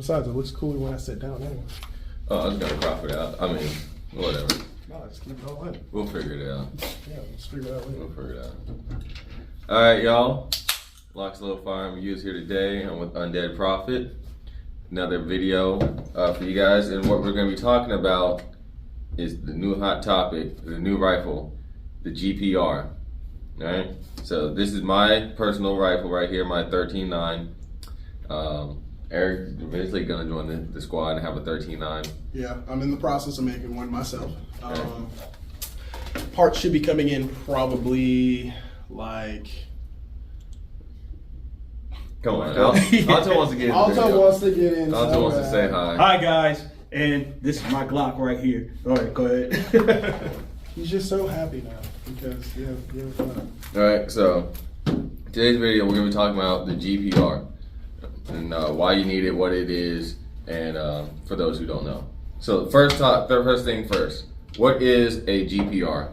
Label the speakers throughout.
Speaker 1: Besides, it looks cooler when I sit down anyway.
Speaker 2: Oh, I was gonna crop it out. I mean, whatever.
Speaker 1: No, just keep it all in.
Speaker 2: We'll figure it out.
Speaker 1: Yeah, let's figure it out later.
Speaker 2: We'll figure it out. All right, y'all. LocsNLoadFirearms reviews here today. I'm with Undead Prophet. Another video for you guys, and what we're gonna be talking about is the new hot topic, the new rifle, the GPR. All right. So this is my personal rifle right here, my 13.9. Eric's eventually gonna join the squad and have a 13.9.
Speaker 1: Yeah, I'm in the process of making one myself. Parts should be coming in probably like.
Speaker 2: Come on, Alto wants to get in.
Speaker 1: Alto wants to get in.
Speaker 2: Alto wants to say hi.
Speaker 3: Hi guys, and this is my Glock right here. All right, go ahead.
Speaker 1: He's just so happy now because you have fun.
Speaker 2: All right, so today's video we're gonna be talking about the GPR and why you need it, what it is, and for those who don't know. So first thing first, what is a GPR?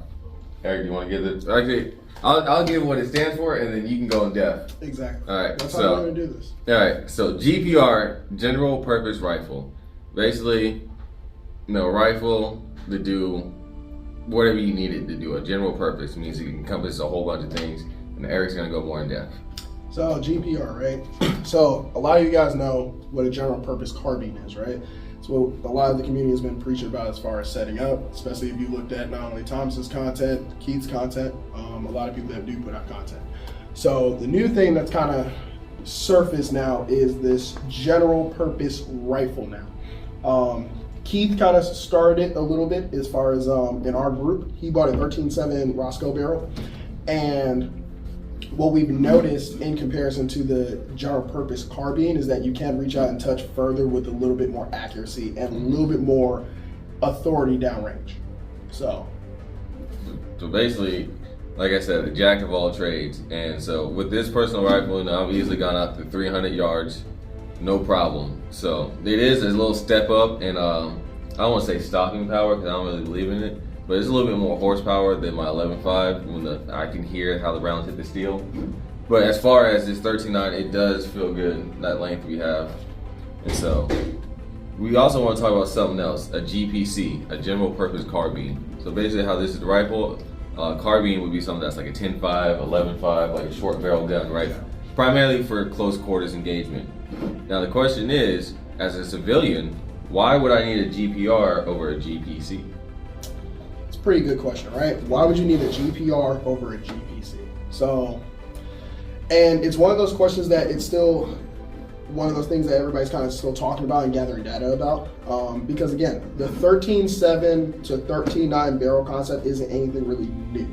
Speaker 2: Eric, do you want to give it? Actually, I'll give what it stands for, and then you can go in depth.
Speaker 1: Exactly.
Speaker 2: All right.
Speaker 1: That's how we're gonna do this.
Speaker 2: All right. So GPR, General Purpose Rifle, basically, rifle to do whatever you need it to do. A general purpose means it encompasses a whole bunch of things, and Eric's gonna go more in depth.
Speaker 1: So GPR, right? So a lot of you guys know what a general purpose carbine is, right? It's what a lot of the community has been preaching about as far as setting up, especially if you looked at not only Thomas's content, Keith's content, a lot of people that do put out content. So the new thing that's kind of surfaced now is this general purpose rifle now. Keith kind of started it a little bit as far as in our group. He bought a 13.7 Roscoe barrel, and what we've noticed in comparison to the general purpose carbine is that you can reach out and touch further with a little bit more accuracy and a little bit more authority downrange. So
Speaker 2: basically, like I said, the jack of all trades. And so with this personal rifle, I've easily gone out to 300 yards, no problem. So it is a little step up in, I don't want to say stopping power because I don't really believe in it, but it's a little bit more horsepower than my 11.5 when I can hear how the rounds hit the steel. But as far as this 13.9, it does feel good, that length we have. And so we also want to talk about something else, a GPC, a general purpose carbine. So basically how this is the rifle, carbine would be something that's like a 10.5, 11.5, like a short barrel gun, right? Primarily for close quarters engagement. Now the question is, as a civilian, why would I need a GPR over a GPC?
Speaker 1: Pretty good question, right? Why would you need a GPR over a GPC? So, and it's one of those questions that it's still one of those things that everybody's kind of still talking about and gathering data about. Because again, the 13.7 to 13.9 barrel concept isn't anything really new.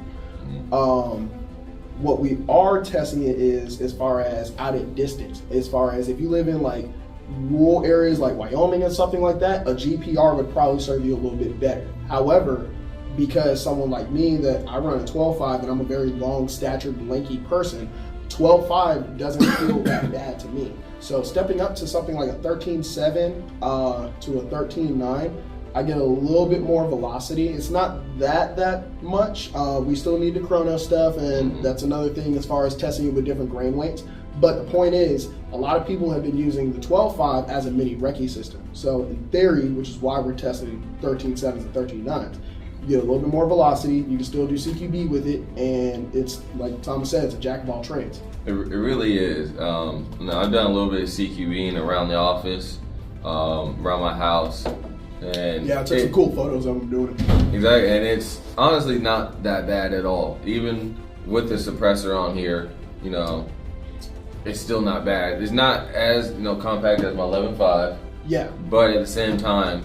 Speaker 1: What we are testing it is as far as out at distance, as far as if you live in like rural areas like Wyoming and something like that, a GPR would probably serve you a little bit better. However, because someone like me that I run a 12.5 and I'm a very long statured lanky person, 12.5 doesn't feel that bad to me. So stepping up to something like a 13.7 to a 13.9, I get a little bit more velocity. It's not that much. We still need the chrono stuff, and that's another thing as far as testing it with different grain lengths. But the point is, a lot of people have been using the 12.5 as a mini recce system. So in theory, which is why we're testing 13.7s and 13.9s, you get a little bit more velocity, you can still do CQB with it, and it's, like Thomas said, it's a jack of all trades.
Speaker 2: It really is. Now I've done a little bit of CQBing around the office, around my house. And
Speaker 1: yeah, I took some cool photos of them doing it.
Speaker 2: Exactly, and it's honestly not that bad at all. Even with the suppressor on here, it's still not bad. It's not as compact as my 11.5.
Speaker 1: Yeah.
Speaker 2: But at the same time,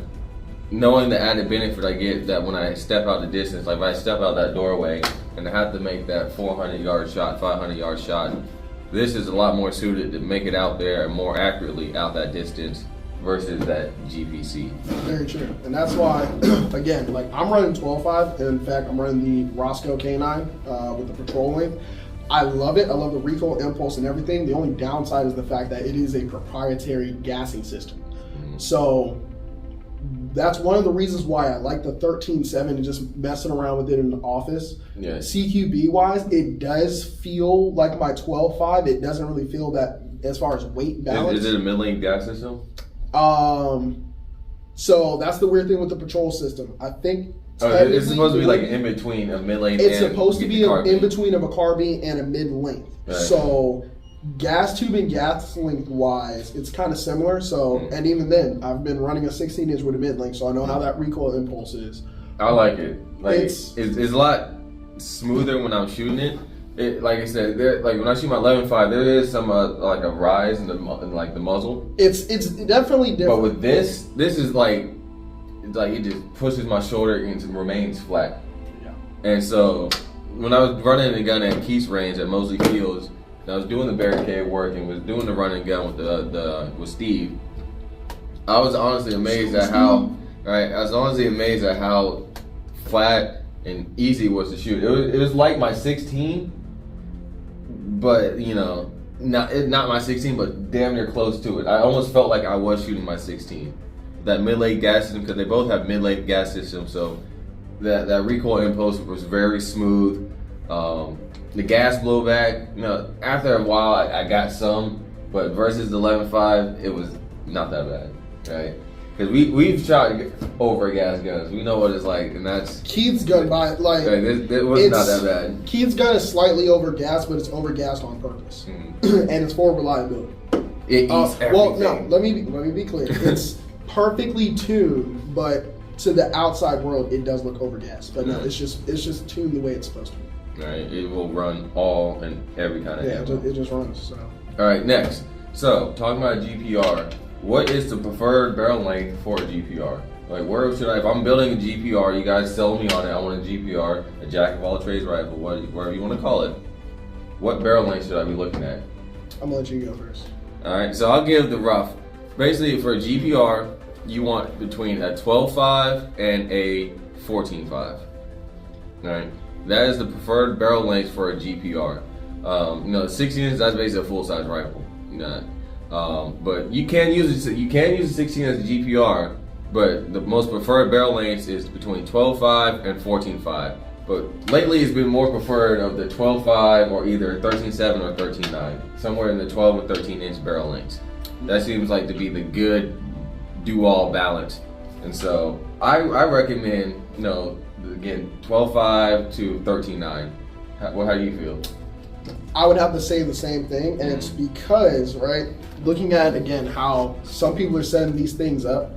Speaker 2: knowing the added benefit I get that when I step out the distance, like if I step out that doorway and I have to make that 400-yard shot, 500-yard shot, this is a lot more suited to make it out there and more accurately out that distance versus that GPC.
Speaker 1: Very true. And that's why, again, like I'm running 12.5. In fact, I'm running the Roscoe K9 with the patrol length. I love it. I love the recoil, impulse, and everything. The only downside is the fact that it is a proprietary gassing system. So that's one of the reasons why I like the 13.7 and just messing around with it in the office.
Speaker 2: Yeah.
Speaker 1: CQB wise, it does feel like my 12.5. It doesn't really feel that as far as weight balance.
Speaker 2: Is it a mid-length gas system?
Speaker 1: So that's the weird thing with the patrol system. I think
Speaker 2: it's supposed to be like in between a mid length.
Speaker 1: It's supposed to be in between of a carbine and a mid length.
Speaker 2: Right.
Speaker 1: So gas tube and gas length wise, it's kind of similar. So and even then, I've been running a 16-inch with a mid length, so I know how that recoil impulse is.
Speaker 2: I like it. Like it's a lot smoother when I'm shooting it. Like I said, like when I shoot my 11.5, there is some like a rise in the muzzle.
Speaker 1: It's definitely different.
Speaker 2: But with this is like it just pushes my shoulder and remains flat.
Speaker 1: Yeah.
Speaker 2: And so when I was running the gun at Keith's range at Mosley Fields, and I was doing the barricade work and was doing the running gun with Steve, I was honestly amazed at how flat and easy it was to shoot. It was like my 16. But not my 16, but damn near close to it. I almost felt like I was shooting my 16. That mid-length gas system, because they both have mid-length gas systems, so that recoil impulse was very smooth. The gas blowback, after a while I got some, but versus the 11.5, it was not that bad, right? Because we've shot over gas guns. We know what it's like, and that's
Speaker 1: Keith's gun by like
Speaker 2: it was not that bad.
Speaker 1: Keith's gun is slightly over gas, but it's over gassed on purpose, and it's for reliability.
Speaker 2: It eats everything.
Speaker 1: Well, no, let me be clear. It's perfectly tuned, but to the outside world, it does look over gas. But no, it's just tuned the way it's supposed to be.
Speaker 2: Right, it will run all and every kind of ammo.
Speaker 1: It just runs. So.
Speaker 2: All right, next. So talking about GPR. What is the preferred barrel length for a GPR? Like, where should if I'm building a GPR, you guys sell me on it, I want a GPR, a jack of all trades rifle, whatever you want to call it. What barrel length should I be looking at?
Speaker 1: I'm gonna let you go first.
Speaker 2: All right, so I'll give the rough. Basically, for a GPR, you want between a 12.5 and a 14.5. All right, that is the preferred barrel length for a GPR. 16 inches, that's basically a full-size rifle. But you can use a 16 as a GPR, but the most preferred barrel length is between 12.5 and 14.5. But lately it's been more preferred of the 12.5 or either 13.7 or 13.9, somewhere in the 12 or 13 inch barrel lengths. That seems like to be the good do-all balance. And so I recommend, again, 12.5 to 13.9. How do you feel?
Speaker 1: I would have to say the same thing, and it's because, right, looking at, again, how some people are setting these things up,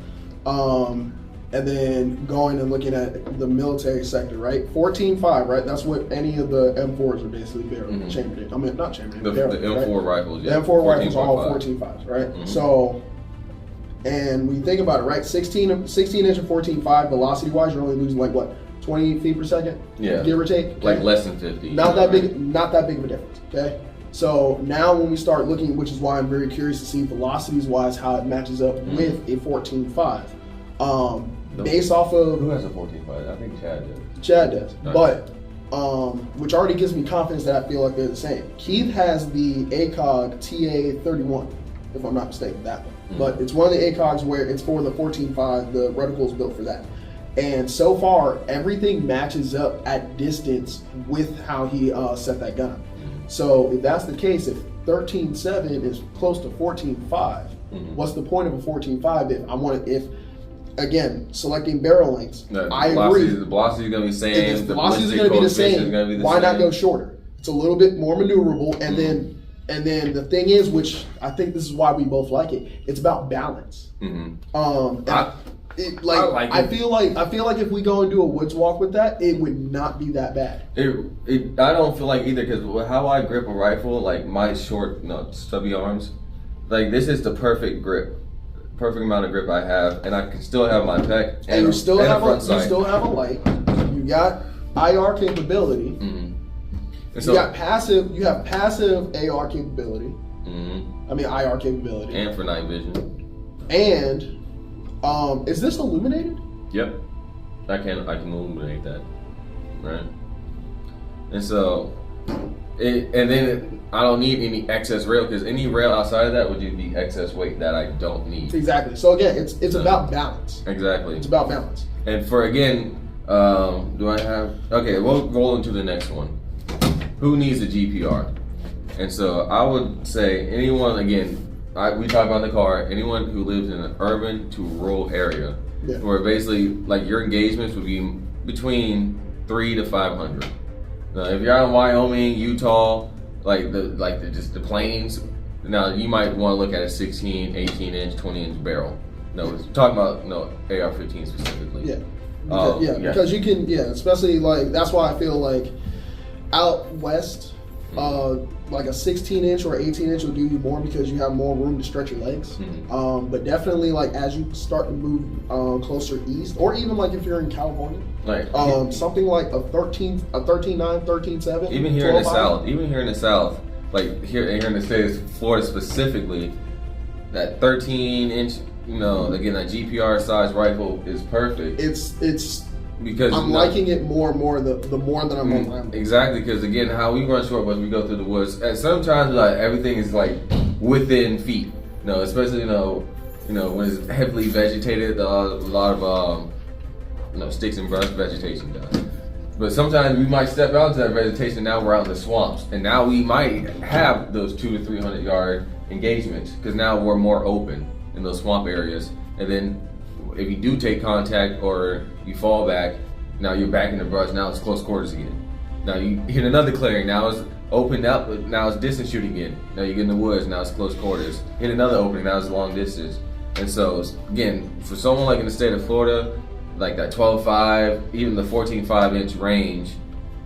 Speaker 1: and then going and looking at the military sector, right? 14.5, right? That's what any of the M4s are basically chambered in. I mean, not chambered in.
Speaker 2: The M4 rifles, yeah.
Speaker 1: The M4 rifles are all 14.5s, right? So, and when you think about it, right, 16 inch and 14.5, velocity-wise, you're only losing, like, what, 20 feet per second?
Speaker 2: Yeah.
Speaker 1: Give or take? Okay?
Speaker 2: Like less than 50.
Speaker 1: Not that big of a difference, okay? So now when we start looking, which is why I'm very curious to see velocities-wise how it matches up with a 14.5. Based off of...
Speaker 2: Who has a 14.5? I think Chad does.
Speaker 1: Chad does.
Speaker 2: Okay.
Speaker 1: But, which already gives me confidence that I feel like they're the same. Keith has the ACOG TA31, if I'm not mistaken, that one. But it's one of the ACOGs where it's for the 14.5, the reticle is built for that. And so far, everything matches up at distance with how he set that gun up. So if that's the case, if 13.7 is close to 14.5, what's the point of a 14.5 if again, selecting barrel lengths, I agree.
Speaker 2: The velocity is going to be the same.
Speaker 1: The velocities are going to be the same. Why not go shorter? It's a little bit more maneuverable, and then the thing is, which I think this is why we both like it, it's about balance. I feel like if we go and do a woods walk with that, it would not be that bad.
Speaker 2: I don't feel like either, because how I grip a rifle, like my stubby arms, like this is the perfect grip, perfect amount of grip I have, and I can still have my pec and you still have a light. You got IR capability. So,
Speaker 1: you have passive AR capability. I mean IR capability.
Speaker 2: And for night vision.
Speaker 1: And is this illuminated?
Speaker 2: Yep. I can illuminate that. Right? And so I don't need any excess rail, because any rail outside of that would just be excess weight that I don't need.
Speaker 1: Exactly. So again, it's about balance.
Speaker 2: Exactly.
Speaker 1: It's about balance.
Speaker 2: And for again, we'll roll into the next one. Who needs a GPR? And so I would say anyone, again, we talk about in the car, anyone who lives in an urban to rural area, where basically like your engagements would be between 300 to 500. Now, if you're out in Wyoming, Utah, just the plains, now you might want to look at a 16, 18 inch, 20 inch barrel. No, talking about AR-15 specifically.
Speaker 1: Yeah. Because you can, especially like, that's why I feel like out west, like a 16 inch or 18 inch will do you more because you have more room to stretch your legs. But definitely like as you start to move closer east, or even like if you're in California, something like a 13.9, 13.7.
Speaker 2: Even here in the South, like here in the States, Florida specifically, that 13 inch, again, that GPR size rifle is perfect.
Speaker 1: It's
Speaker 2: because
Speaker 1: I'm liking it more and more the more that I'm on my
Speaker 2: Exactly, because again, how we run short bus, we go through the woods, and sometimes like everything is like within feet. Especially when it's heavily vegetated, a lot of sticks and brush vegetation down. But sometimes we might step out into that vegetation. Now we're out in the swamps, and now we might have those 200 to 300 yard engagements because now we're more open in those swamp areas. And then if you do take contact or you fall back, now you're back in the brush. Now it's close quarters again. Now you hit another clearing. Now it's opened up, but now it's distance shooting again. Now you get in the woods. Now it's close quarters. Hit another opening. Now it's long distance. And so again, for someone like in the state of Florida, like that 12.5, even the 14.5 inch range,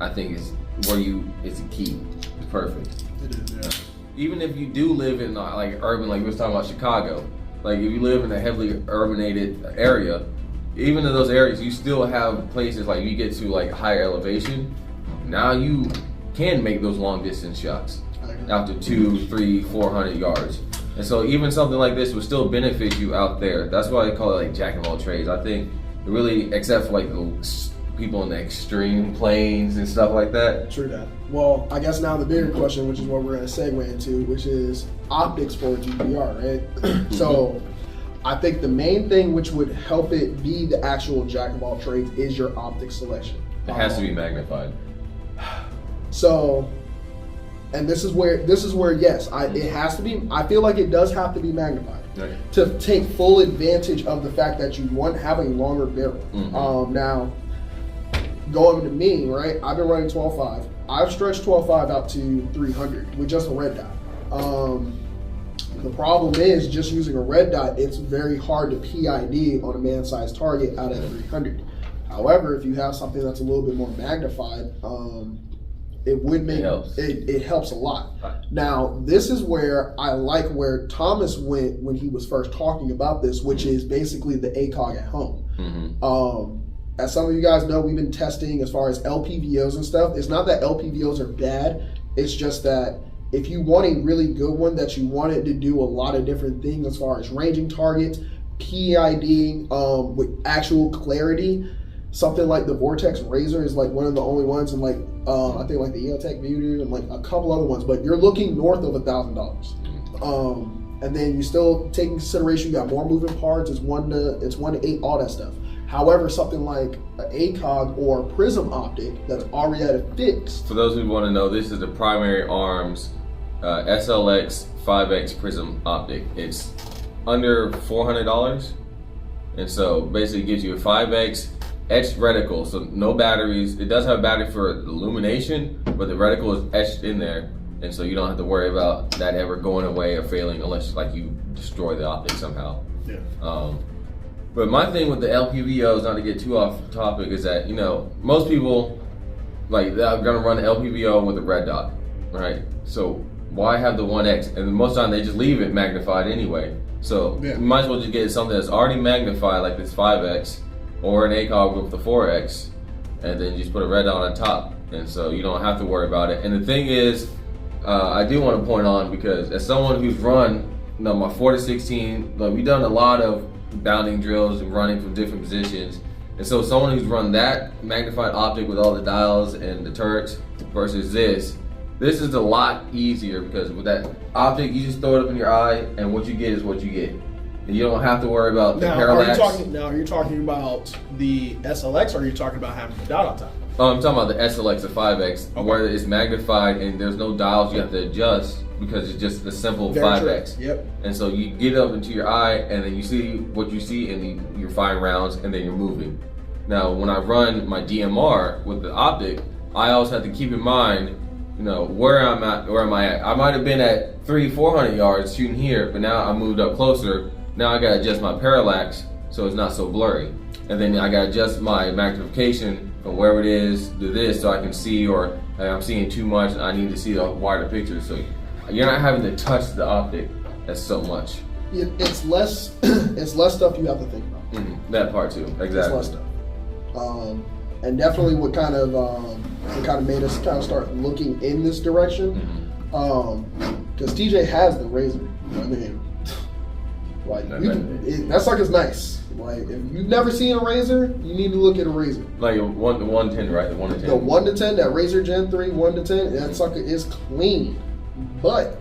Speaker 2: I think is where it's a key. It's perfect.
Speaker 1: It is, yeah.
Speaker 2: Even if you do live in like urban, like we was talking about Chicago, like if you live in a heavily urbanated area, even in those areas, you still have places like you get to like higher elevation. Now you can make those long distance shots out to 200, 300, 400 yards. And so even something like this would still benefit you out there. That's why I call it like jack of all trades. I think really, except for like the people in the extreme plains and stuff like that.
Speaker 1: True that. Well, I guess now the bigger question, which is what we're going to segue into, which is optics for GPR, right? So I think the main thing which would help it be the actual jack of all trades is your optic selection.
Speaker 2: It has to be magnified.
Speaker 1: So, and this is where yes, it has to be. I feel like it does have to be magnified. Right. To take full advantage of the fact that you have a longer barrel. Now, going to me, right? I've been running 12.5. I've stretched 12.5 out to 300 with just a red dot. The problem is just using a red dot, it's very hard to PID on a man-sized target out at 300. However, if you have something that's a little bit more magnified, it would make it helps a lot. Now, this is where I like where Thomas went when he was first talking about this, which is basically the ACOG at home. As some of you guys know, we've been testing as far as LPVOs and stuff. It's not that LPVOs are bad. It's just that if you want a really good one that you want it to do a lot of different things as far as ranging targets, PID with actual clarity, something like the Vortex Razor is like one of the only ones, and like I think like the EOTech Voodoo and like a couple other ones, but you're looking north of $1,000. And then you still take in consideration you got more moving parts. It's 1 to 8, all that stuff. However, something like an ACOG or a prism optic that's already at a fix.
Speaker 2: For those who want to know, this is the primary Arms SLX 5X prism optic. It's under $400, and so basically it gives you a 5X etched reticle, so no batteries. It does have a battery for illumination, but the reticle is etched in there, and so you don't have to worry about that ever going away or failing unless like you destroy the optic somehow.
Speaker 3: Yeah.
Speaker 2: But my thing with the LPVOs, not to get too off topic, is that most people like they're gonna run an LPVO with a red dot, right? So why have the 1X? And most of the time they just leave it magnified anyway. So you might as well just get something that's already magnified, like this 5X or an ACOG with the 4X, and then just put a red dot on top, and so you don't have to worry about it. And the thing is, I do want to point on, because as someone who's run my 4 to 16, like we've done a lot of bounding drills and running from different positions, and so someone who's run that magnified optic with all the dials and the turrets versus this is a lot easier, because with that optic you just throw it up in your eye and what you get is what you get, and you don't have to worry about the parallax.
Speaker 1: Are you talking about the SLX, or are you talking about having the dot on top?
Speaker 2: I'm talking about the SLX, the 5X, where it's magnified and there's no dials you have to adjust. because it's just a simple
Speaker 1: Very
Speaker 2: 5X.
Speaker 1: true. Yep.
Speaker 2: And so you get up into your eye, and then you see what you see, and you're firing rounds, and then you're moving. Now, when I run my DMR with the optic, I always have to keep in mind, you know, where I'm at, where am I at? I might have been at 300-400 yards shooting here, but now I moved up closer. Now I gotta adjust my parallax so it's not so blurry. And then I gotta adjust my magnification from wherever it is to this so I can see, or I'm seeing too much and I need to see a wider picture. So you're not having to touch the optic as so much.
Speaker 1: It's less it's less stuff you have to think about.
Speaker 2: That part too, exactly.
Speaker 1: It's less stuff. And definitely what kind of made us kind of start looking in this direction. Because TJ has the Razor. I mean, like that sucker's nice. Like if you've never seen a Razor, you need to look at a Razor.
Speaker 2: Like the 110, right? The 1 to 10.
Speaker 1: The 1 to 10, that Razor Gen 3 1 to 10, that sucker is clean, but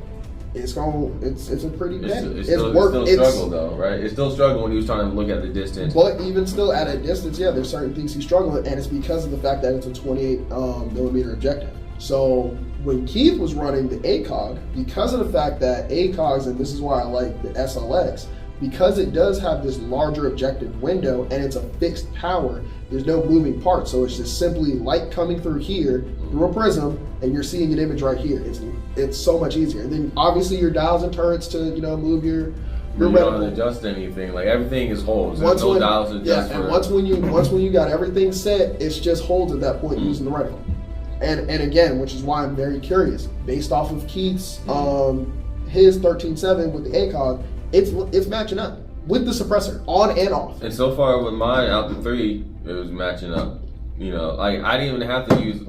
Speaker 1: it's a pretty bad.
Speaker 2: It's still struggle though, right? It's still struggle when he was trying to look at the distance.
Speaker 1: But even still at a distance, yeah, there's certain things he's struggling with, and it's because of the fact that it's a 28 millimeter objective. So when Keith was running the ACOG, because of the fact that ACOGs, and this is why I like the SLX, because it does have this larger objective window and it's a fixed power, there's no moving parts. So it's just simply light coming through here through a prism, and you're seeing an image right here. It's so much easier. And then obviously your dials and turrets to move your
Speaker 2: you don't adjust anything. Like everything is holds. There's no dials to adjust.
Speaker 1: Yeah, and once when you got everything set, it's just holds at that point using the reticle. And again, which is why I'm very curious, based off of Keith's his 13.7 with the ACOG, it's matching up with the suppressor on and off.
Speaker 2: And so far with mine out the 3, it was matching up. You know, like I didn't even have to use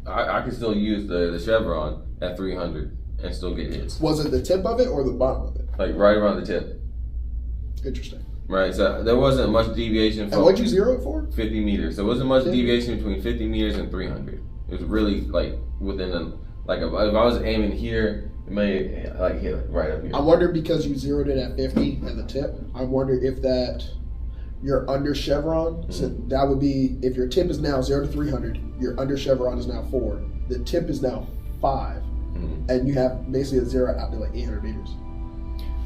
Speaker 2: I could still use the Chevron at 300 and still get hits.
Speaker 1: Was it the tip of it or the bottom of it?
Speaker 2: Like right around the tip.
Speaker 1: Interesting.
Speaker 2: Right, so there wasn't much deviation from.
Speaker 1: And what'd you zero it for?
Speaker 2: 50 meters. There wasn't much deviation between 50 meters and 300. It was really like within if I was aiming here, it may hit right up here.
Speaker 1: I wonder, because you zeroed it at 50 at the tip, I wonder if that you're under chevron. So that would be, if your tip is now 0 to 300, your under chevron is now 4. The tip is now 5, and you have basically a 0 out to like 800 meters.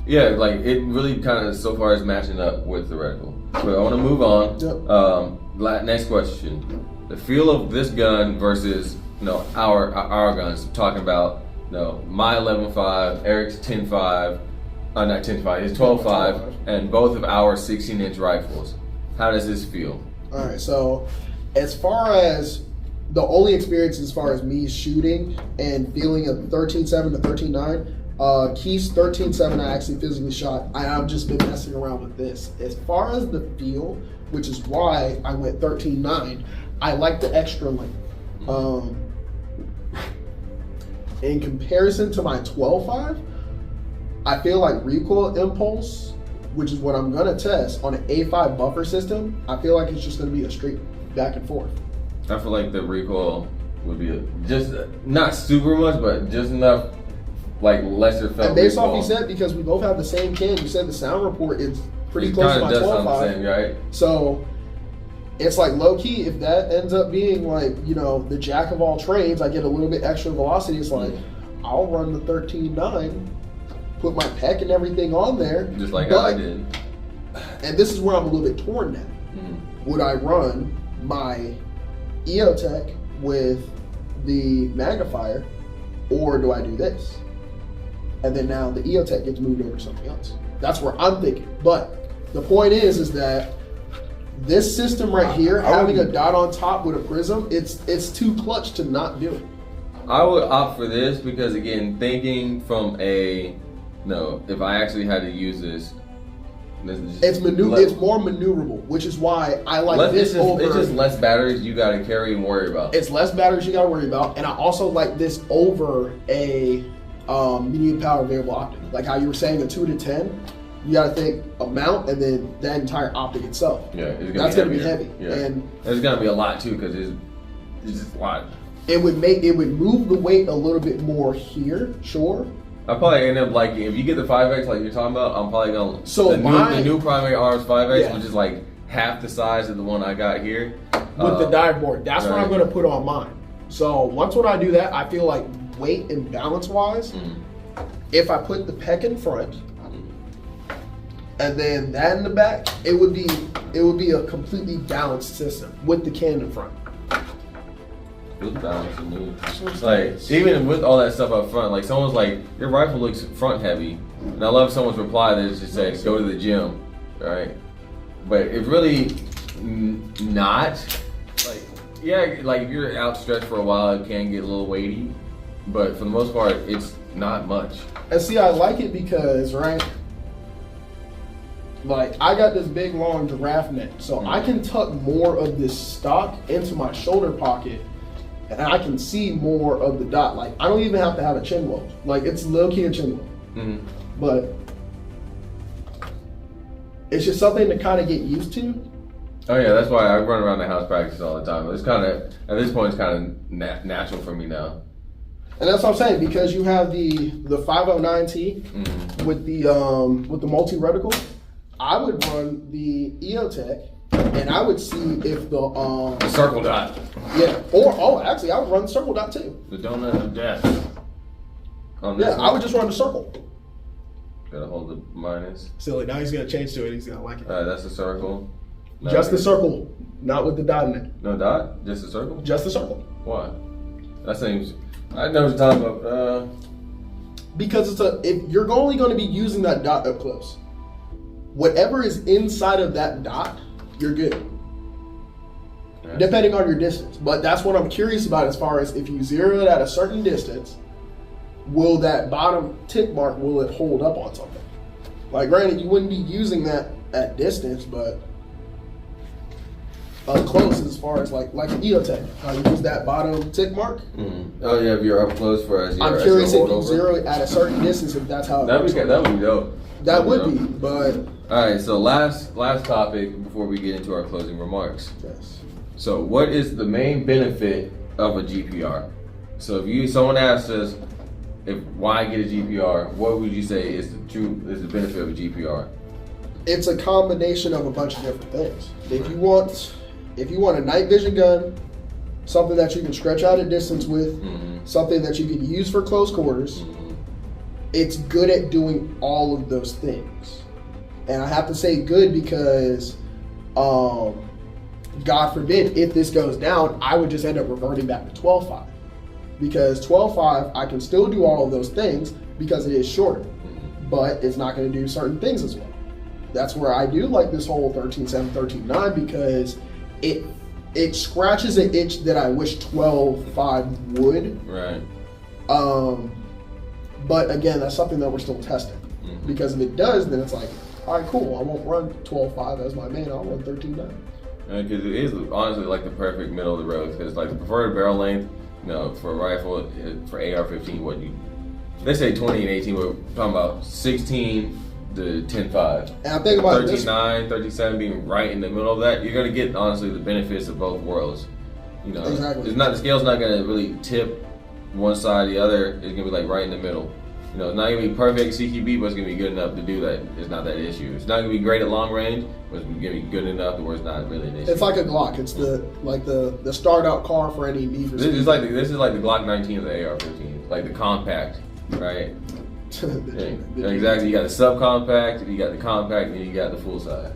Speaker 2: Yeah, like it really kind of so far is matching up with the reticle. But I want to move on.
Speaker 1: Yep.
Speaker 2: Next question: the feel of this gun versus our guns. Talking about my 11.5, Eric's 10.5, not 10.5, his 12.5, and both of our 16-inch rifles. How does this feel?
Speaker 1: All right, so as far as the only experience as far as me shooting and feeling a 13.7 to 13.9, Keith's 13.7 I actually physically shot. I've just been messing around with this. As far as the feel, which is why I went 13.9, I like the extra length. In comparison to my 12.5, I feel like recoil impulse, which is what I'm gonna test on an A5 buffer system, I feel like it's just gonna be a straight back and forth.
Speaker 2: I feel like the recoil would be just not super much, but just enough, like lesser felt.
Speaker 1: And based
Speaker 2: recoil.
Speaker 1: off you said, because we both have the same can, you said the sound report is pretty close to my 12.5.
Speaker 2: Right?
Speaker 1: So it's like low key, if that ends up being like, the jack of all trades, I get a little bit extra velocity, it's like, I'll run the 13.9, put my pec and everything on there.
Speaker 2: Just like I did.
Speaker 1: And this is where I'm a little bit torn now. Would I run my EOTech with the magnifier, or do I do this? And then now the EOTech gets moved over to something else. That's where I'm thinking. But the point is that this system right here, having a dot on top with a prism, it's too clutch to not do it.
Speaker 2: I would opt for this because, again, thinking from if I actually had to use this,
Speaker 1: it's more maneuverable, which is why I like this over.
Speaker 2: It's just less batteries you got to carry and worry about.
Speaker 1: It's less batteries you got to worry about, and I also like this over a medium power variable optic. Like how you were saying, a 2 to 10. You got to think a mount and then that entire optic itself.
Speaker 2: Yeah,
Speaker 1: that's going to be heavy.
Speaker 2: Yeah.
Speaker 1: And
Speaker 2: there's going to be a lot too, because it's just a lot.
Speaker 1: It would move the weight a little bit more here, sure.
Speaker 2: I probably end up liking, if you get the 5X like you're talking about, I'm probably going to the new primary Arms 5X, which is like half the size of the one I got here.
Speaker 1: With the dive board. That's what I'm going to put on mine. So when I do that, I feel like weight and balance wise, if I put the pec in front and then that in the back, it would be a completely balanced system with the can in front.
Speaker 2: Good balance to me. Like, even with all that stuff up front, like someone's like, your rifle looks front heavy. And I love someone's reply that just says, go to the gym, right? But it really not. Like, yeah, like if you're outstretched for a while, it can get a little weighty. But for the most part, it's not much.
Speaker 1: And see, I like it because, right, like I got this big long giraffe neck, so I can tuck more of this stock into my shoulder pocket and I can see more of the dot. Like I don't even have to have a chin weld. Like it's low-key a chin weld. But it's just something to kind of get used to.
Speaker 2: Oh yeah, that's why I run around the house practice all the time. It's kind of, at this point, it's kind of natural for me now.
Speaker 1: And that's what I'm saying, because you have the 509T with the multi-reticle. I would run the EOTech, and I would see if the
Speaker 2: circle dot.
Speaker 1: Yeah, actually, I would run the circle dot too.
Speaker 2: The donut of death.
Speaker 1: I would just run the circle.
Speaker 2: Gotta hold the minus.
Speaker 1: Silly. Now he's gonna change to it. He's gonna like it.
Speaker 2: That's the circle. No,
Speaker 1: just the circle, not with the dot in it.
Speaker 2: No dot? Just the circle?
Speaker 1: Just the circle.
Speaker 2: Why? That seems. I know what you're talking about.
Speaker 1: Because if you're only going to be using that dot up close, whatever is inside of that dot, you're good. Okay. Depending on your distance. But that's what I'm curious about, as far as if you zero it at a certain distance, will that bottom tick mark, will it hold up on something? Like granted, you wouldn't be using that at distance, but up close, as far as like an EOTech, how you use that bottom tick mark.
Speaker 2: Oh yeah, if you're up close for as
Speaker 1: I'm curious if you zero it at a certain distance, if that's how it
Speaker 2: works. That would be dope.
Speaker 1: That would be, but
Speaker 2: all right. So last topic before we get into our closing remarks.
Speaker 1: Yes.
Speaker 2: So what is the main benefit of a GPR? So if someone asks us why get a GPR, what would you say is the benefit of a GPR? It's
Speaker 1: a combination of a bunch of different things. If you want a night vision gun, something that you can stretch out a distance with, something that you can use for close quarters, it's good at doing all of those things. And I have to say good because, God forbid, if this goes down, I would just end up reverting back to 12.5. Because 12.5, I can still do all of those things because it is shorter, but it's not going to do certain things as well. That's where I do like this whole 13.7, 13.9, because it scratches an itch that I wish 12.5 would.
Speaker 2: Right.
Speaker 1: But again, that's something that we're still testing. Because if it does, then it's like, all right, cool. I won't run 12.5 as my main. I'll run 13.9.
Speaker 2: Because it is honestly like the perfect middle of the road. Because like the preferred barrel length, for a rifle, for AR-15, they say 20 and 18. We're talking about 16 to 10.5.
Speaker 1: And I think about
Speaker 2: 13.9, 13.7 being right in the middle of that, you're gonna get honestly the benefits of both worlds.
Speaker 1: Exactly.
Speaker 2: The scale's not gonna really tip one side or the other. It's gonna be like right in the middle. It's not gonna be perfect CQB, but it's gonna be good enough to do that. It's not that issue. It's not gonna be great at long range, but it's gonna be good enough to where it's not really an issue.
Speaker 1: It's like a Glock. It's the start out car for any need for speed.
Speaker 2: This is like the Glock 19 of the AR-15, like the compact, right? Exactly. You got the subcompact, you got the compact, and you got the full size.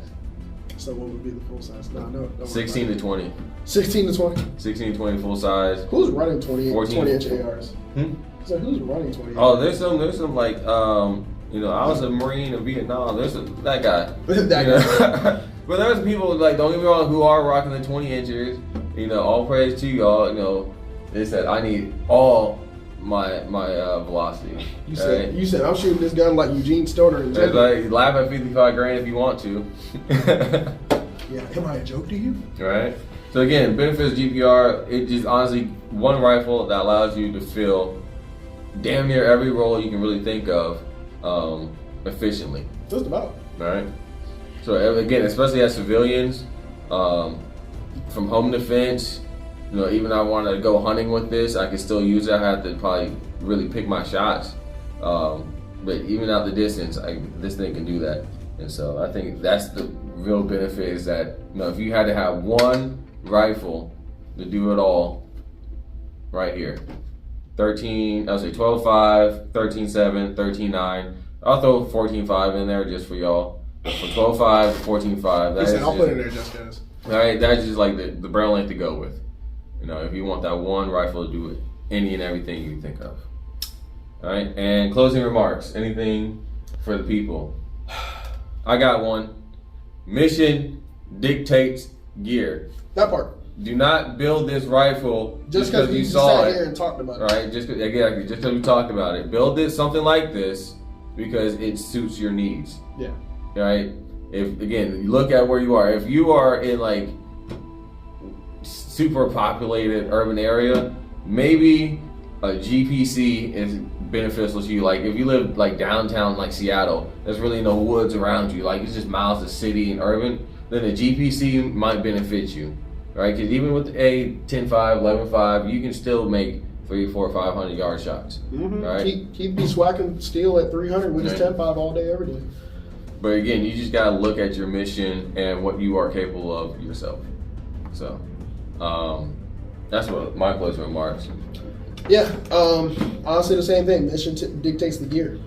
Speaker 1: So what would be the full size? No,
Speaker 2: 16 to 20.
Speaker 1: 16 to 20.
Speaker 2: 16 to 20 full size.
Speaker 1: Who's running 20-inch ARs? So who's running 20?
Speaker 2: Oh, there's some like I was a Marine in Vietnam. There's that guy.
Speaker 1: Guy.
Speaker 2: But there's people like, don't get me wrong, who are rocking the 20 inchers. All praise to y'all. They said I need all my velocity.
Speaker 1: You said I'm shooting this gun like Eugene Stoner and
Speaker 2: like laugh at 55 grand if you want to.
Speaker 1: Yeah, am I a joke to you?
Speaker 2: Right. So again, benefits GPR. It just honestly one rifle that allows you to fill damn near every role you can really think of efficiently.
Speaker 1: Just about.
Speaker 2: Right. So again, especially as civilians, from home defense. Even I wanted to go hunting with this, I could still use it. I had to probably really pick my shots. But even out the distance, this thing can do that. And so I think that's the real benefit, is that if you had to have one rifle to do it all, right here. 13, I'll say 12.5, 13.7, 13.9. I'll throw 14.5 in there just for y'all. From 12.5 to 14.5.
Speaker 1: I'll put it in there just because.
Speaker 2: All right, that's just like the barrel length to go with. You know, if you want that one rifle to do any and everything you can think of. All right, and closing remarks. Anything for the people? I got one. Mission dictates gear.
Speaker 1: That part.
Speaker 2: Do not build this rifle just because you saw it.
Speaker 1: Here and talked about it.
Speaker 2: Right, just because we talked about it. Build it something like this because it suits your needs.
Speaker 1: Yeah.
Speaker 2: Right. If again, you look at where you are. If you are in like super populated urban area, maybe a GPC is beneficial to you. Like if you live like downtown, like Seattle, there's really no woods around you. Like it's just miles of city and urban. Then a GPC might benefit you, right? Because even with a 10.5, 11.5, you can still make 300, 400, 500 yard shots.
Speaker 1: Mm-hmm.
Speaker 2: Right?
Speaker 1: Keep me swacking steel at 300 with his 10.5 all day, every day.
Speaker 2: But again, you just gotta look at your mission and what you are capable of yourself. So, that's what my closing remarks.
Speaker 1: Yeah, honestly the same thing. Mission dictates the gear.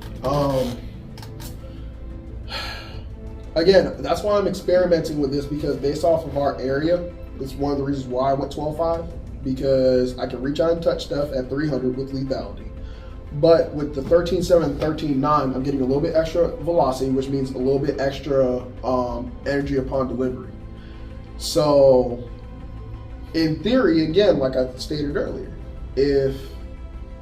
Speaker 1: Again, that's why I'm experimenting with this, because based off of our area, it's one of the reasons why I went 12.5, because I can reach out and touch stuff at 300 with lethality. But with the 13.7 and 13.9, I'm getting a little bit extra velocity, which means a little bit extra energy upon delivery. So, in theory, again, like I stated earlier, if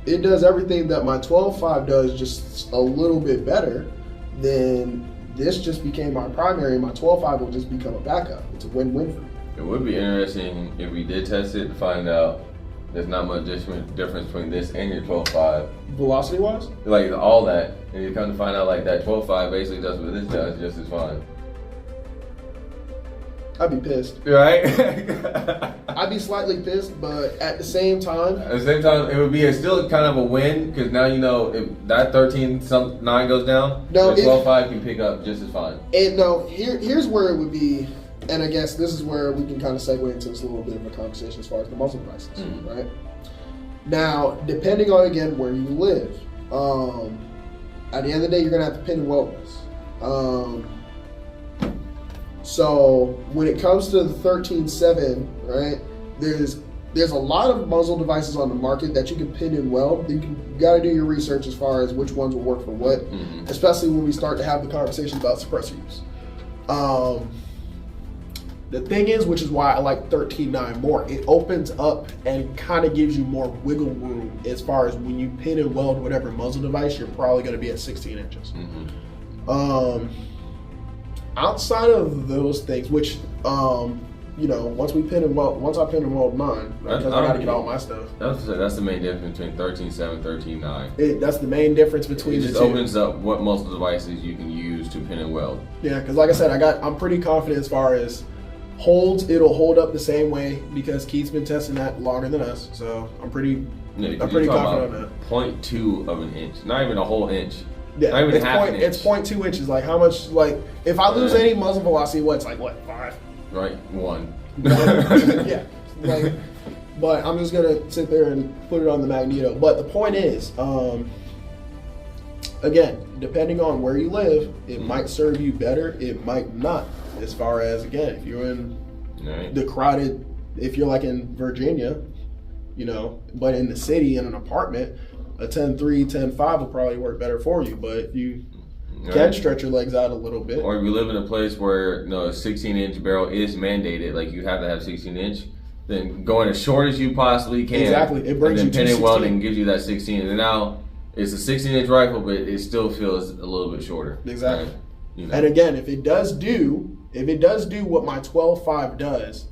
Speaker 1: it does everything that my 12.5 does, just a little bit better, then this just became my primary, and my 12.5 will just become a backup. It's a win-win for me.
Speaker 2: It would be interesting if we did test it to find out there's not much difference between this and your 12.5.
Speaker 1: Velocity-wise?
Speaker 2: Like all that, and you come to find out like that 12.5 basically does what this does just as fine.
Speaker 1: I'd be pissed.
Speaker 2: Right?
Speaker 1: I'd be slightly pissed, but at the same time,
Speaker 2: it would be still kind of a win, because now you know if that 13.9 goes down, the 12.5 can pick up just as fine.
Speaker 1: And no, here's where it would be, and I guess this is where we can kind of segue into this little bit of a conversation as far as the muzzle devices, right? Now, depending on, again, where you live, at the end of the day, you're gonna have to pin and weld this. So when it comes to the 13.7, right, there's a lot of muzzle devices on the market that you can pin and weld. You got to do your research as far as which ones will work for what, especially when we start to have the conversation about suppressor use. The thing is, which is why I like 13.9 more, it opens up and kind of gives you more wiggle room as far as when you pin and weld whatever muzzle device, you're probably going to be at 16 inches. Outside of those things, which, you know, once I pin and weld mine, because I got to get all my stuff.
Speaker 2: That's the main difference between 13.7 and 13.9.
Speaker 1: That's the main difference between the two.
Speaker 2: It just opens up what muzzle devices you can use to pin and weld.
Speaker 1: Yeah, because like I said, I'm pretty confident as far as holds. It'll hold up the same way, because Keith's been testing that longer than us, so I'm pretty confident on that.
Speaker 2: 0.2 of an inch, not even a whole inch.
Speaker 1: Yeah,
Speaker 2: not even half an inch.
Speaker 1: It's 0.2 inches. Like how much? Like if I lose any muzzle velocity, it's like what, 5?
Speaker 2: Right, 1.
Speaker 1: Yeah, like, but I'm just gonna sit there and put it on the magneto. But the point is, again, depending on where you live, it might serve you better. It might not. As far as, again, if you're in the crowded, if you're like in Virginia, you know, but in the city in an apartment, a 10.3, 10.5 will probably work better for you. But if you can stretch your legs out a little bit,
Speaker 2: or if you live in a place where a 16-inch barrel is mandated, like you have to have 16-inch, then going as short as you possibly can.
Speaker 1: Exactly, it brings
Speaker 2: and then
Speaker 1: you to
Speaker 2: pin and welding gives you that 16. And now it's a 16-inch rifle, but it still feels a little bit shorter.
Speaker 1: Exactly.
Speaker 2: Right? You know.
Speaker 1: And again, if it does do what my 12.5 does,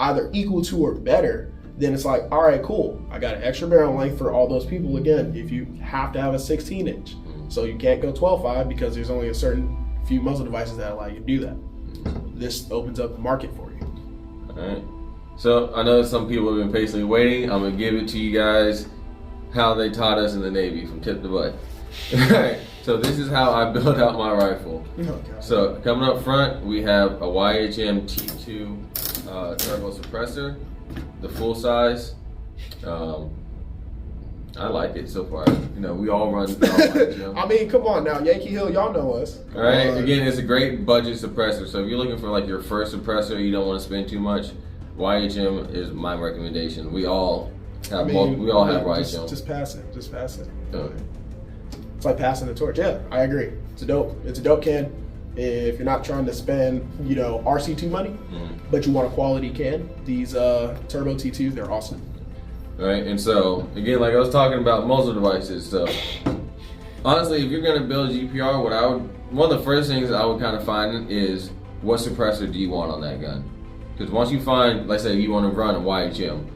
Speaker 1: either equal to or better, then it's like, all right, cool. I got an extra barrel length for all those people. Again, if you have to have a 16-inch, so you can't go 12.5 because there's only a certain few muzzle devices that allow you to do that. This opens up the market for you.
Speaker 2: All right. So I know some people have been patiently waiting. I'm gonna give it to you guys how they taught us in the Navy from tip to butt. All right. So this is how I built out my rifle. So coming up front, we have a YHM T2 turbo suppressor, the full size, I like it so far. You know, we all run. Gym.
Speaker 1: I mean, come on now, Yankee Hill, y'all know us.
Speaker 2: All right. Again, it's a great budget suppressor. So if you're looking for like your first suppressor, you don't want to spend too much. YHM is my recommendation. We all have YHM.
Speaker 1: Just pass it. Just pass it. It's like passing the torch. Yeah, I agree. It's a dope can. If you're not trying to spend, you know, RC2 money, but you want a quality can, these Turbo T2s, they're awesome.
Speaker 2: Right, and so again, like I was talking about muzzle devices. So honestly, if you're gonna build GPR, one of the first things I would kind of find is what suppressor do you want on that gun? Because once you find, let's say you want to run a YHM,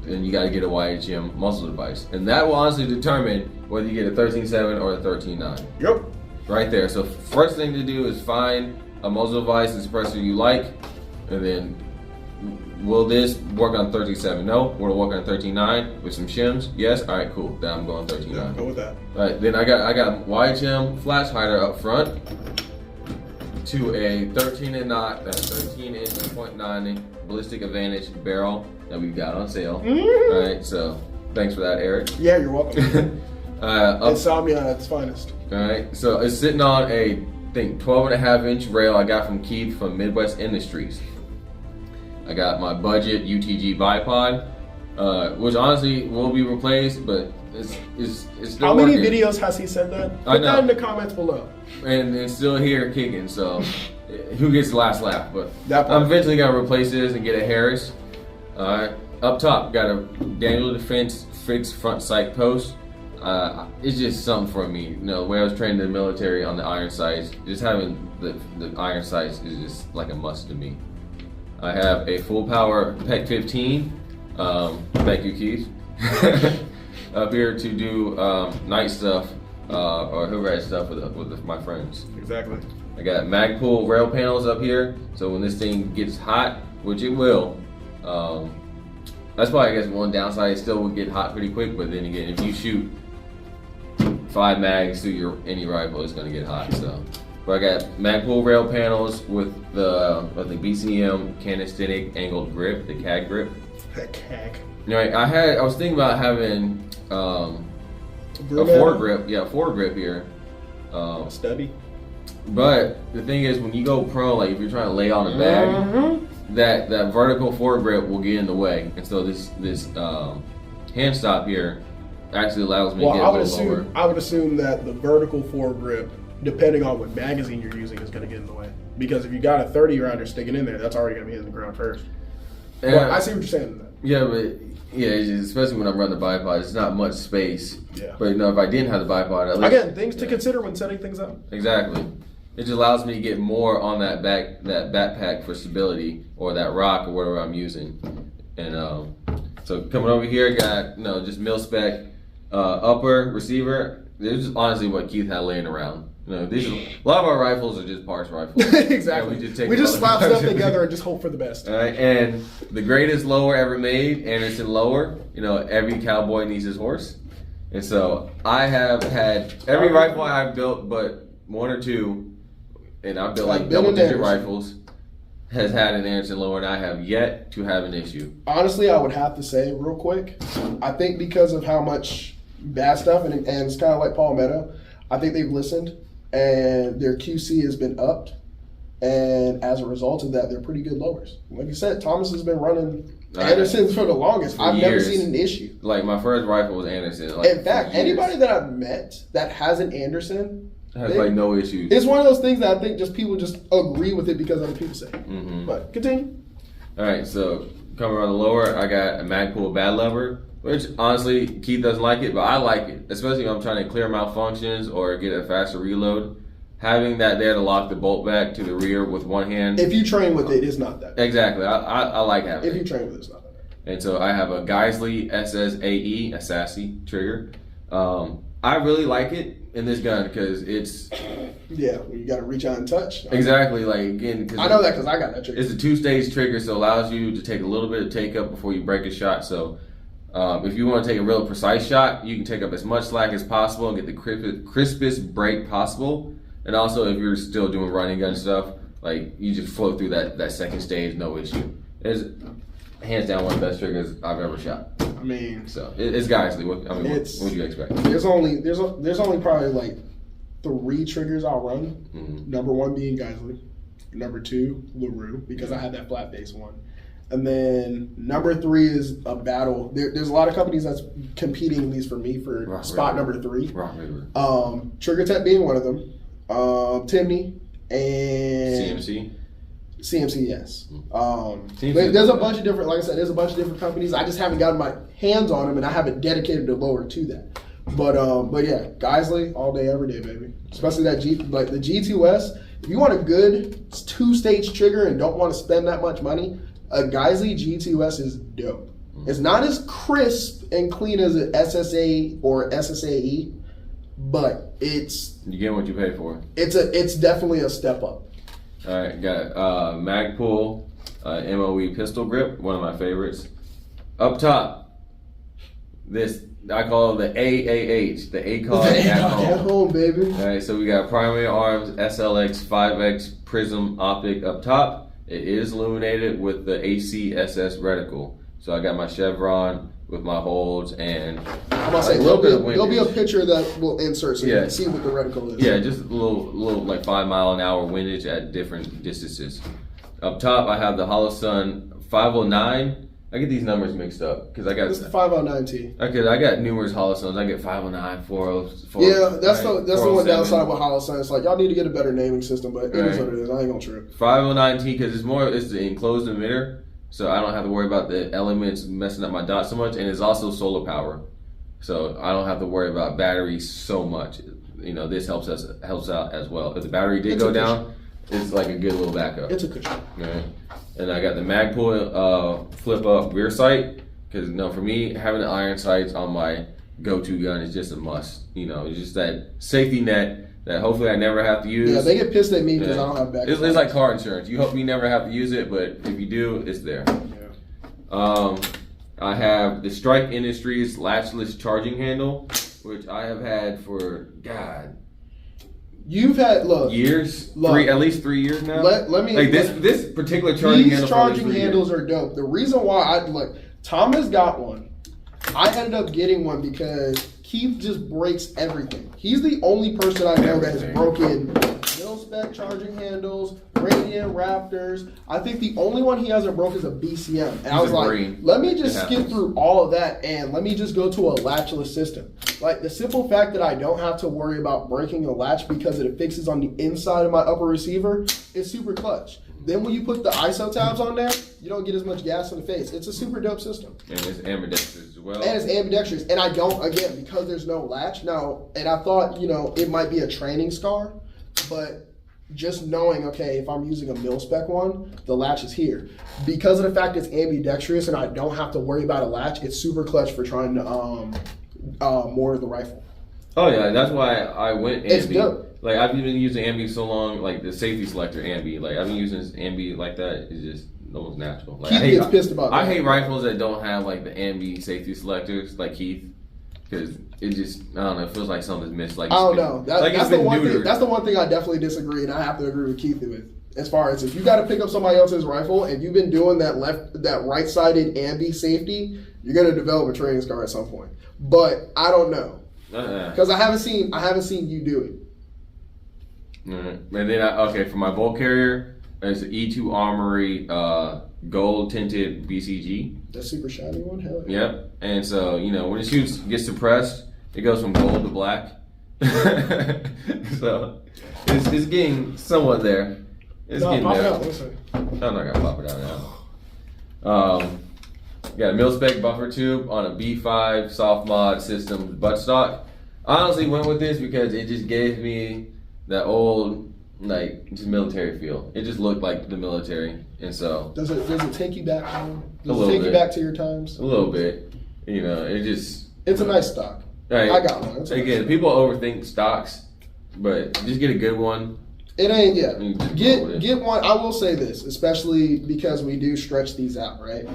Speaker 2: then you got to get a YHM muzzle device, and that will honestly determine whether you get a 13.7 or a 13.9.
Speaker 1: Yep. Right
Speaker 2: there. So first thing to do is find a muzzle device and suppressor you like, and then will this work on 13.7? No. Will it work on 13.9 with some shims? Yes. All right, cool. Then I'm going 13.9.
Speaker 1: Yeah, go with that.
Speaker 2: All right. Then I got YHM flash hider up front to a 13.9 ballistic advantage barrel that we got on sale. All right. So thanks for that, Eric.
Speaker 1: Yeah, you're welcome. Insomnia at its finest.
Speaker 2: All right. So it's sitting on a 12.5-inch rail I got from Keith from Midwest Industries. I got my budget UTG bipod, which honestly will be replaced, but it's still
Speaker 1: How many
Speaker 2: working.
Speaker 1: videos has he said that? Put that in the comments below.
Speaker 2: And it's still here kicking, so who gets the last laugh? But
Speaker 1: That
Speaker 2: I'm eventually gonna replace this and get a Harris. Up top, got a Daniel Defense fixed front sight post. It's just something for me. You know, the way I was trained in the military on the iron sights, just having the iron sights is just like a must to me. I have a full power PEC 15. Thank you, Keith. Up here to do night stuff or hood rat stuff with my friends.
Speaker 1: Exactly.
Speaker 2: I got Magpul rail panels up here, so when this thing gets hot, which it will, that's probably I guess one downside. It still will get hot pretty quick, but then again, if you shoot 5 mags through any rifle, it's gonna get hot. So, but I got Magpul rail panels with the BCM Canistic angled grip, the CAG grip.
Speaker 1: CAG.
Speaker 2: Right, I was thinking about having a foregrip, foregrip here.
Speaker 1: Stubby.
Speaker 2: But the thing is, when you go prone, like if you're trying to lay on a bag, that vertical foregrip will get in the way, and so this hand stop here actually allows me to get a little lower.
Speaker 1: I would assume that the vertical foregrip, depending on what magazine you're using, is going to get in the way. Because if you got a 30 rounder sticking in there, that's already going to be hitting the ground first. But I see what you're saying.
Speaker 2: Yeah, but especially when I'm running the bipod, it's not much space.
Speaker 1: Yeah.
Speaker 2: But you know, if I didn't have the bipod, at least,
Speaker 1: again, things to consider when setting things up.
Speaker 2: Exactly. It just allows me to get more on that backpack for stability, or that rock, or whatever I'm using. And so coming over here, I got just mil spec upper receiver. This is honestly what Keith had laying around. A lot of our rifles are just parts rifles.
Speaker 1: Exactly. We just slap stuff together and just hope for the best.
Speaker 2: All right, and the greatest lower ever made, Anderson lower. Every cowboy needs his horse, and so I have had every rifle I've built, but one or two, and I've built like double-digit rifles, has had an Anderson lower, and I have yet to have an issue.
Speaker 1: Honestly, I would have to say real quick, I think because of how much bad stuff, and it's kind of like Palmetto, I think they've listened. And their QC has been upped, and as a result of that, they're pretty good lowers. Like you said, Thomas has been running Andersons for the longest. I've never seen an issue.
Speaker 2: Like my first rifle was Anderson.
Speaker 1: In fact, anybody that I've met that has an Anderson
Speaker 2: has no issues.
Speaker 1: It's one of those things that I think people just agree with it because other people say. But continue.
Speaker 2: All right, so coming around the lower, I got a Magpul Bad Lover. Which, honestly, Keith doesn't like it, but I like it. Especially when I'm trying to clear malfunctions or get a faster reload. Having that there to lock the bolt back to the rear with one hand.
Speaker 1: If you train with it, it's not that bad.
Speaker 2: Exactly. I like having it.
Speaker 1: If you train with it, it's not that bad.
Speaker 2: And so I have a Geisley SSAE, a sassy trigger. I really like it in this gun because it's...
Speaker 1: Yeah, you got to reach out and touch.
Speaker 2: Exactly. Like, again...
Speaker 1: I know that because I got that trigger.
Speaker 2: It's a 2-stage trigger, so it allows you to take a little bit of take up before you break a shot. So... if you want to take a real precise shot, you can take up as much slack as possible and get the crispest break possible. And also, if you're still doing running gun stuff, like you just float through that second stage, no issue. hands down one of the best triggers I've ever shot.
Speaker 1: I mean,
Speaker 2: So it's Geisley. What would you expect?
Speaker 1: There's only probably like 3 triggers I'll run.
Speaker 2: Mm-hmm.
Speaker 1: Number 1 being Geisley. Number 2, LaRue, because I had that flat base one. And then number 3 is a battle. There's a lot of companies that's competing, at least for me, for spot number 3. Trigger Tech being one of them. Timney and CMC, yes. There's a bunch of different, like I said, there's a bunch of different companies. I just haven't gotten my hands on them, and I haven't dedicated a loader to that. But yeah, Geisley all day, every day, baby. Especially that the G2S. If you want a good 2-stage trigger and don't want to spend that much money, a Geisley G2S is dope. It's not as crisp and clean as an SSA or SSAE, but you
Speaker 2: get what you pay for.
Speaker 1: It's definitely a step up.
Speaker 2: All right, got Magpul MOE pistol grip, one of my favorites. Up top, this I call it the AAH, the ACOG at home,
Speaker 1: baby.
Speaker 2: All right, so we got primary arms SLX 5X prism optic up top. It is illuminated with the ACSS reticle. So I got my chevron with my holds and
Speaker 1: I'm gonna say there'll be a picture that we'll insert so you can see what the reticle is.
Speaker 2: Yeah, just a little like 5 mile an hour windage at different distances. Up top, I have the Holosun 509. I get these numbers mixed up because I got
Speaker 1: this is 509T.
Speaker 2: Okay, I got numerous Holosuns. I get 509, 404.
Speaker 1: Yeah, that's the one downside with Holosun. It's like y'all need to get a better naming system, but it is what it is. I ain't gonna trip.
Speaker 2: 509T because it's the enclosed emitter, so I don't have to worry about the elements messing up my dot so much, and it's also solar power, so I don't have to worry about batteries so much. You know, this helps out as well. If the battery did go down, it's like a good little backup.
Speaker 1: It's a cushion.
Speaker 2: Right. And I got the Magpul flip up rear sight because for me having the iron sights on my go-to gun is just a must. You know, it's just that safety net that hopefully I never have to use.
Speaker 1: Yeah, they get pissed at me because I don't have backup.
Speaker 2: It's like car insurance. You hope you never have to use it, but if you do, it's there. Yeah. I have the Strike Industries latchless charging handle, which I have had for
Speaker 1: You've had
Speaker 2: years, at least 3 years now.
Speaker 1: Let me
Speaker 2: this particular charging handle.
Speaker 1: These charging handles are dope. The reason why Tom has got one. I ended up getting one because Keith just breaks everything. He's the only person I know that has broken mil-spec charging handles, Radiant Raptors. I think the only one he hasn't broke is a BCM. And I was like, let me just skip through all of that and let me just go to a latchless system. Like the simple fact that I don't have to worry about breaking a latch because it fixes on the inside of my upper receiver is super clutch. Then when you put the ISO tabs on there, you don't get as much gas in the face. It's a super dope system.
Speaker 2: And it's ambidextrous as well.
Speaker 1: And it's ambidextrous. And I don't, again, because there's no latch. Now, and I thought, it might be a training scar, but just knowing, okay, if I'm using a mil-spec one, the latch is here. Because of the fact it's ambidextrous and I don't have to worry about a latch, it's super clutch for trying to mortar the rifle.
Speaker 2: Oh, yeah, that's why I went ambi.
Speaker 1: It's dope.
Speaker 2: Like, I've been using ambi so long, like the safety selector ambi. Like, I've been using this ambi like that. It's just almost natural. Like,
Speaker 1: Keith gets pissed about that.
Speaker 2: I hate rifles that don't have, like, the ambi safety selectors, like Keith. Because it just, I don't know, it feels like something's missed. Like,
Speaker 1: I don't know. That's the one thing I definitely disagree, and I have to agree with Keith with. As far as if you got to pick up somebody else's rifle and you've been doing that right-sided ambi safety, you're going to develop a training scar at some point. But I don't know. Because I haven't seen you do it.
Speaker 2: And then, for my bolt carrier, it's an E2 Armory gold tinted BCG.
Speaker 1: That super shiny one? Hell yeah.
Speaker 2: Yep. And so, when it gets suppressed, it goes from gold to black. So, it's getting somewhat there. It's getting there. I'm not going to pop it out now. Got a mil-spec buffer tube on a B5 soft mod system buttstock. I honestly went with this because it just gave me that old, just military feel. It just looked like the military, and so.
Speaker 1: Does it take you back home? Does it take you back to your times?
Speaker 2: A little bit. It just.
Speaker 1: It's a nice stock.
Speaker 2: Right.
Speaker 1: I got one.
Speaker 2: Again, people overthink stocks, but just get a good one.
Speaker 1: It ain't Get one. I will say this, especially because we do stretch these out, right?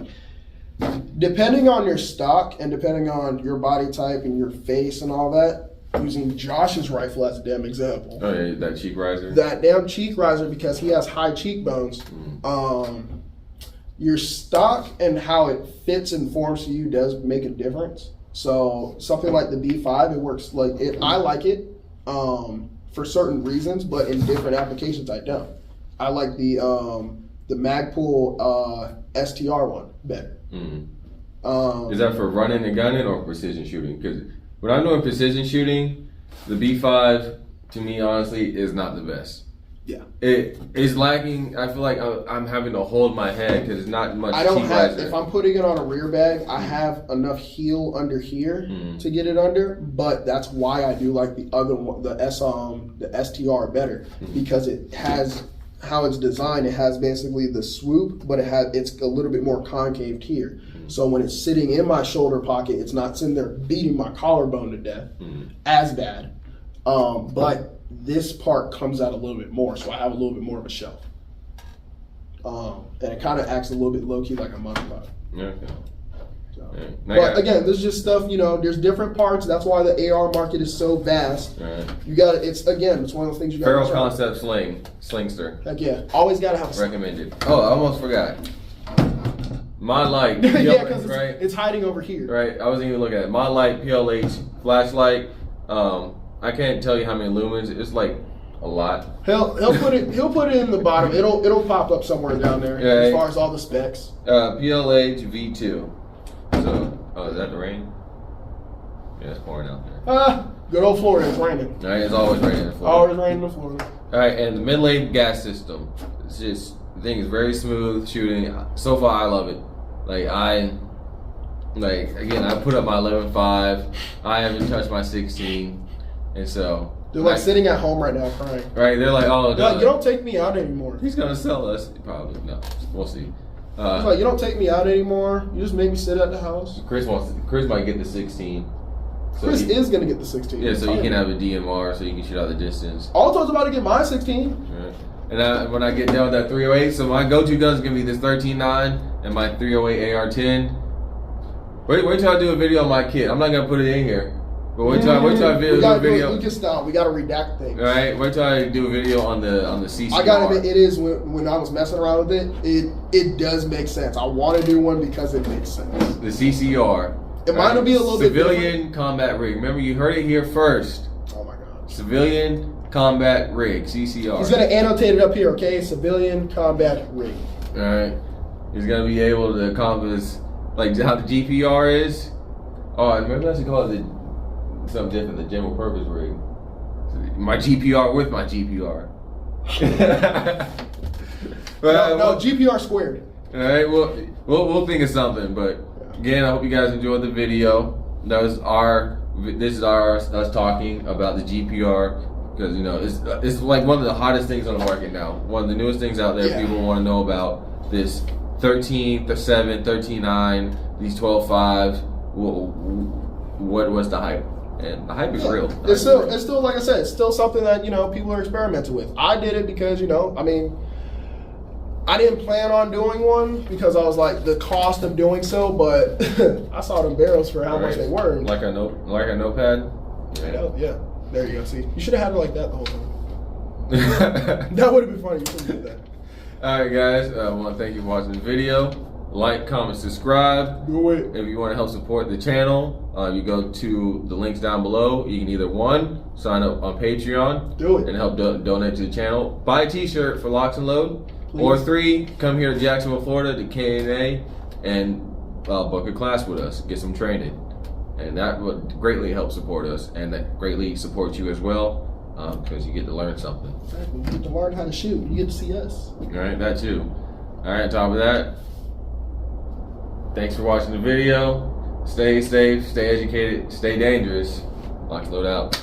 Speaker 1: Depending on your stock and depending on your body type and your face and all that, using Josh's rifle as a damn example.
Speaker 2: Oh yeah, that cheek riser.
Speaker 1: That damn cheek riser, because he has high cheekbones. your stock and how it fits and forms to you does make a difference. So something like the B5, it works like it. I like it for certain reasons, but in different applications I don't. I like the Magpul STR one better.
Speaker 2: Is that for running and gunning or precision shooting? Because when I'm doing precision shooting, the B5 to me honestly is not the best.
Speaker 1: Yeah,
Speaker 2: it is lacking. I feel like I'm having to hold my head because it's not much.
Speaker 1: I don't have. If I'm putting it on a rear bag, I have enough heel under here to get it under. But that's why I do like the other one, the STR better, because it has how it's designed. It has basically the swoop, but it's a little bit more concaved here. So when it's sitting in my shoulder pocket, it's not sitting there beating my collarbone to death as bad. But this part comes out a little bit more, so I have a little bit more of a shelf. And it kind of acts a little bit low-key like a monopod.
Speaker 2: Okay.
Speaker 1: So.
Speaker 2: Yeah.
Speaker 1: But again, this is just stuff, there's different parts. That's why the AR market is so vast.
Speaker 2: Right.
Speaker 1: You got it's one of those things you got to
Speaker 2: Feral Concept Slingster.
Speaker 1: Heck yeah. Always got to have a
Speaker 2: recommended. Oh, I almost forgot. My light.
Speaker 1: Yeah, because it's hiding over here.
Speaker 2: Right. I wasn't even looking at it. My light PLH flashlight. I can't tell you how many lumens. It's like a lot.
Speaker 1: He'll put it in the bottom. It'll pop up somewhere down there as far as all the specs.
Speaker 2: PLH V2. So, is that the rain? Yeah, it's pouring out there.
Speaker 1: Good old Florida. It's raining.
Speaker 2: All right, it's always raining in Florida.
Speaker 1: Always raining in Florida.
Speaker 2: All right, and the mid-lane gas system. It's just the thing is very smooth shooting. So far, I love it. Again, I put up my 11.5. I haven't touched my 16. And so
Speaker 1: they're sitting at home right now crying.
Speaker 2: Right, they're like, oh,
Speaker 1: they're like, you don't take me out anymore.
Speaker 2: He's gonna sell us. Probably no. We'll see.
Speaker 1: He's like, you don't take me out anymore. You just make me sit at the house.
Speaker 2: Chris might get the 16. So
Speaker 1: Chris is gonna get the 16.
Speaker 2: Yeah, so you can have a DMR, so you can shoot out the distance.
Speaker 1: Alto's about to get my 16.
Speaker 2: Right. And when I get down with that 308, so my go-to gun is gonna be this 13.9 and my 308 AR-10. Wait till I do a video on my kit. I'm not gonna put it in here. But wait till I do a video.
Speaker 1: We can stop. We gotta redact things.
Speaker 2: All right. Wait till I do a video on the CCR.
Speaker 1: I gotta admit, it is when I was messing around with it does make sense. I want to do one because it makes sense.
Speaker 2: The CCR.
Speaker 1: It might be a little bit
Speaker 2: civilian combat rig. Remember, you heard it here first.
Speaker 1: Oh my god.
Speaker 2: Civilian combat rig. CCR.
Speaker 1: He's gonna annotate it up here, okay? Civilian combat rig.
Speaker 2: All right. He's gonna be able to encompass like how the GPR is. Oh, maybe I should call it something different, the general purpose rig. My GPR with my GPR.
Speaker 1: No, GPR squared.
Speaker 2: All right, we'll think of something. But again, I hope you guys enjoyed the video. This is us talking about the GPR because it's like one of the hottest things on the market now. One of the newest things out there. Yeah. People want to know about this 13.7, 13.9, these 12.5. What's the hype? And the hype is real.
Speaker 1: It's still like I said, it's still something that people are experimenting with. I did it because I didn't plan on doing one because I was like the cost of doing so, but I saw them barrels for how much they were.
Speaker 2: Like a notepad.
Speaker 1: Yeah. There you go. See, you should have had it like that the whole time. That would have been funny. You should have did that.
Speaker 2: All right, guys. I want to thank you for watching the video. Like, comment, subscribe.
Speaker 1: Do it.
Speaker 2: If you want to help support the channel, you go to the links down below. You can either sign up on Patreon.
Speaker 1: Do it.
Speaker 2: And help donate to the channel. Buy a t-shirt for LocsNLoad. Please. Or 3, come here to Jacksonville, Florida to K&A and book a class with us. Get some training. And that would greatly help support us. And that greatly supports you as well. Because you get to learn something.
Speaker 1: Exactly. You get to learn how to shoot. You get to see us.
Speaker 2: All right, that too. All right, on top of that, thanks for watching the video. Stay safe, stay educated, stay dangerous. LocsNLoad out.